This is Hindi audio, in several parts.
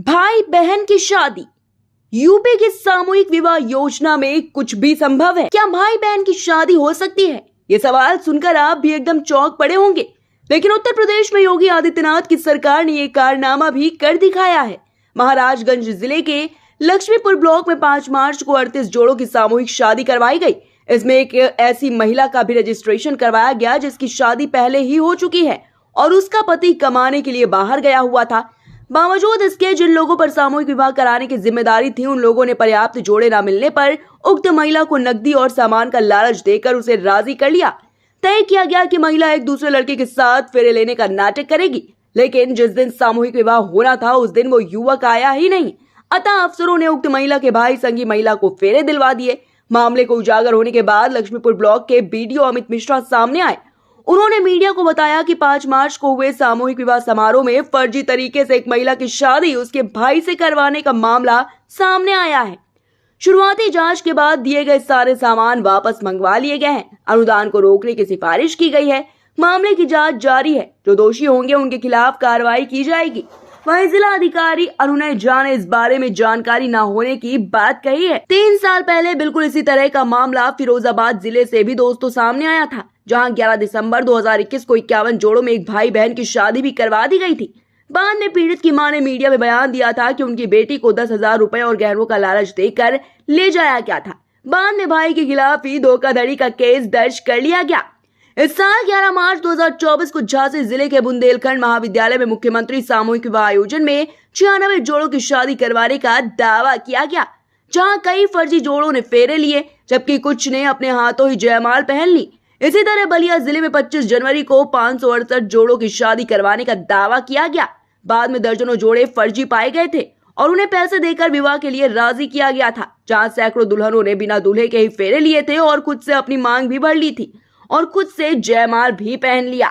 भाई बहन की शादी, यूपी की सामूहिक विवाह योजना में कुछ भी संभव है। क्या भाई बहन की शादी हो सकती है? ये सवाल सुनकर आप भी एकदम चौंक पड़े होंगे, लेकिन उत्तर प्रदेश में योगी आदित्यनाथ की सरकार ने ये कारनामा भी कर दिखाया है। महाराजगंज जिले के लक्ष्मीपुर ब्लॉक में 5 मार्च को 38 जोड़ों की सामूहिक शादी करवाई गई। इसमें एक ऐसी महिला का भी रजिस्ट्रेशन करवाया गया जिसकी शादी पहले ही हो चुकी है और उसका पति कमाने के लिए बाहर गया हुआ था। बावजूद इसके जिन लोगों पर सामूहिक विवाह कराने की जिम्मेदारी थी, उन लोगों ने पर्याप्त जोड़े न मिलने पर उक्त महिला को नकदी और सामान का लालच देकर उसे राजी कर लिया। तय किया गया कि महिला एक दूसरे लड़के के साथ फेरे लेने का नाटक करेगी, लेकिन जिस दिन सामूहिक विवाह होना था उस दिन वो युवक आया ही नहीं। अतः अफसरों ने उक्त महिला के भाई संगी महिला को फेरे दिलवा दिए। मामले को उजागर होने के बाद लक्ष्मीपुर ब्लॉक के बीडीओ अमित मिश्रा सामने आए। उन्होंने मीडिया को बताया कि 5 मार्च को हुए सामूहिक विवाह समारोह में फर्जी तरीके से एक महिला की शादी उसके भाई से करवाने का मामला सामने आया है। शुरुआती जांच के बाद दिए गए सारे सामान वापस मंगवा लिए गए हैं। अनुदान को रोकने की सिफारिश की गई है। मामले की जांच जारी है। जो दोषी होंगे उनके खिलाफ कार्रवाई की जाएगी। वहीं जिला अधिकारी अनुनय झा ने इस बारे में जानकारी न होने की बात कही है। 3 साल पहले बिल्कुल इसी तरह का मामला फिरोजाबाद जिले से भी दोस्तों सामने आया था, जहां 11 दिसंबर 2021 को 51 जोड़ों में एक भाई बहन की शादी भी करवा दी गई थी। बाद में पीड़ित की मां ने मीडिया में बयान दिया था कि उनकी बेटी को 10,000 रुपए और गहनों का लालच देकर ले जाया गया था। बाद में भाई के खिलाफ ही धोखाधड़ी का केस दर्ज कर लिया गया। इस साल 11 मार्च 2024 को झांसी जिले के बुंदेलखंड महाविद्यालय में मुख्यमंत्री सामूहिक विवाह आयोजन में 96 जोड़ों की शादी करवाने का दावा किया गया, जहां कई फर्जी जोड़ों ने फेरे लिए जबकि कुछ ने अपने हाथों ही जयमाल पहन ली। इसी तरह बलिया जिले में 25 जनवरी को 568 जोड़ों की शादी करवाने का दावा किया गया। बाद में दर्जनों जोड़े फर्जी पाए गए थे और उन्हें पैसे देकर विवाह के लिए राजी किया गया था, जहां सैकड़ों दुल्हनों ने बिना दूल्हे के ही फेरे लिए थे और खुद से अपनी मांग भी भर ली थी और खुद से जयमाल भी पहन लिया।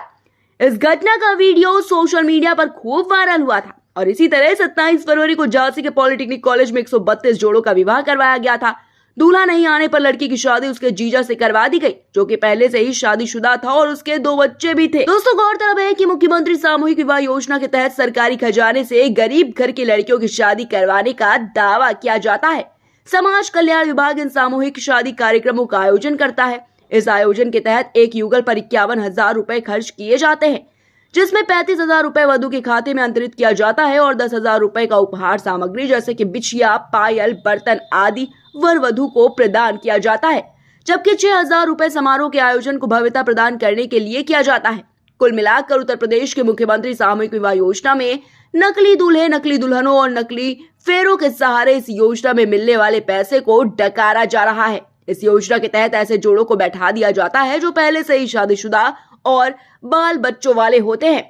इस घटना का वीडियो सोशल मीडिया पर खूब वायरल हुआ था और इसी तरह 27 फरवरी को झांसी के पॉलिटेक्निक कॉलेज में 132 जोड़ों का विवाह करवाया गया था। दूल्हा नहीं आने पर लड़की की शादी उसके जीजा से करवा दी गई, जो कि पहले से ही शादीशुदा था और उसके 2 बच्चे भी थे। दोस्तों, गौरतलब है कि मुख्यमंत्री सामूहिक विवाह योजना के तहत सरकारी खजाने से गरीब घर की लड़कियों की शादी करवाने का दावा किया जाता है। समाज कल्याण विभाग इन सामूहिक शादी कार्यक्रमों का आयोजन करता है। इस आयोजन के तहत एक युगल पर 51,000 रुपए खर्च किए जाते हैं, जिसमें 35,000 रुपए वधु के खाते में अंतरित किया जाता है और 10,000 रुपए का उपहार सामग्री जैसे कि बिछिया, पायल, बर्तन आदि वर वधु को प्रदान किया जाता है, जबकि 6,000 रुपए समारोह के आयोजन को भव्यता प्रदान करने के लिए किया जाता है। कुल मिलाकर उत्तर प्रदेश के मुख्यमंत्री सामूहिक विवाह योजना में नकली दूल्हे, नकली दुल्हनों और नकली फेरों के सहारे इस योजना में मिलने वाले पैसे को डकारा जा रहा है। इस योजना के तहत ऐसे जोड़ों को बैठा दिया जाता है जो पहले से ही शादीशुदा और बाल बच्चों वाले होते हैं।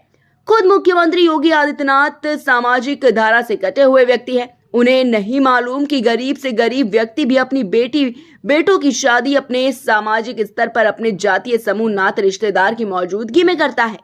खुद मुख्यमंत्री योगी आदित्यनाथ सामाजिक धारा से कटे हुए व्यक्ति हैं। उन्हें नहीं मालूम कि गरीब से गरीब व्यक्ति भी अपनी बेटों की शादी अपने सामाजिक स्तर पर अपने जातीय समूह नात रिश्तेदार की मौजूदगी में करता है।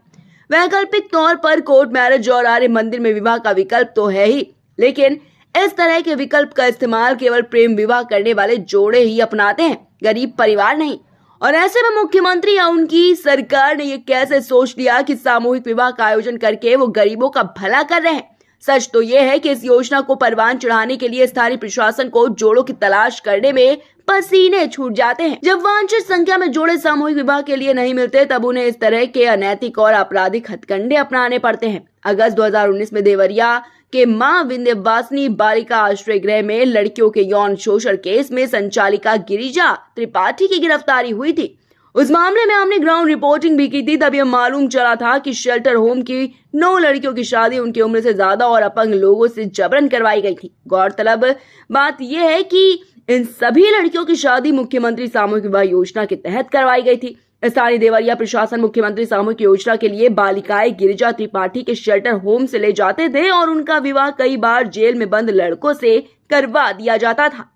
वैकल्पिक तौर पर कोर्ट मैरिज और आर्य मंदिर में विवाह का विकल्प तो है ही, लेकिन इस तरह के विकल्प का इस्तेमाल केवल प्रेम विवाह करने वाले जोड़े ही अपनाते हैं, गरीब परिवार नहीं। और ऐसे में मुख्यमंत्री या उनकी सरकार ने ये कैसे सोच लिया कि सामूहिक विवाह का आयोजन करके वो गरीबों का भला कर रहे हैं। सच तो ये है कि इस योजना को परवान चढ़ाने के लिए स्थानीय प्रशासन को जोड़ों की तलाश करने में पसीने छूट जाते हैं। जब वांछित संख्या में जोड़े सामूहिक विवाह के लिए नहीं मिलते, तब उन्हें इस तरह के अनैतिक और आपराधिक हथकंडे अपनाने पड़ते हैं। अगस्त 2019 में देवरिया के मां विंध्यवासिनी बालिका आश्रय गृह में लड़कियों के यौन शोषण केस में संचालिका गिरिजा त्रिपाठी की गिरफ्तारी हुई थी। उस मामले में हमने ग्राउंड रिपोर्टिंग भी की थी। तब यह मालूम चला था कि शेल्टर होम की 9 लड़कियों की शादी उनकी उम्र से ज्यादा और अपंग लोगों से जबरन करवाई गई थी। गौरतलब बात यह है कि इन सभी लड़कियों की शादी मुख्यमंत्री सामूहिक विवाह योजना के तहत करवाई गई थी। स्थानीय देवरिया प्रशासन मुख्यमंत्री सामूहिक योजना के लिए बालिकाएं गिरिजा त्रिपाठी के शेल्टर होम से ले जाते थे और उनका विवाह कई बार जेल में बंद लड़कों से करवा दिया जाता था।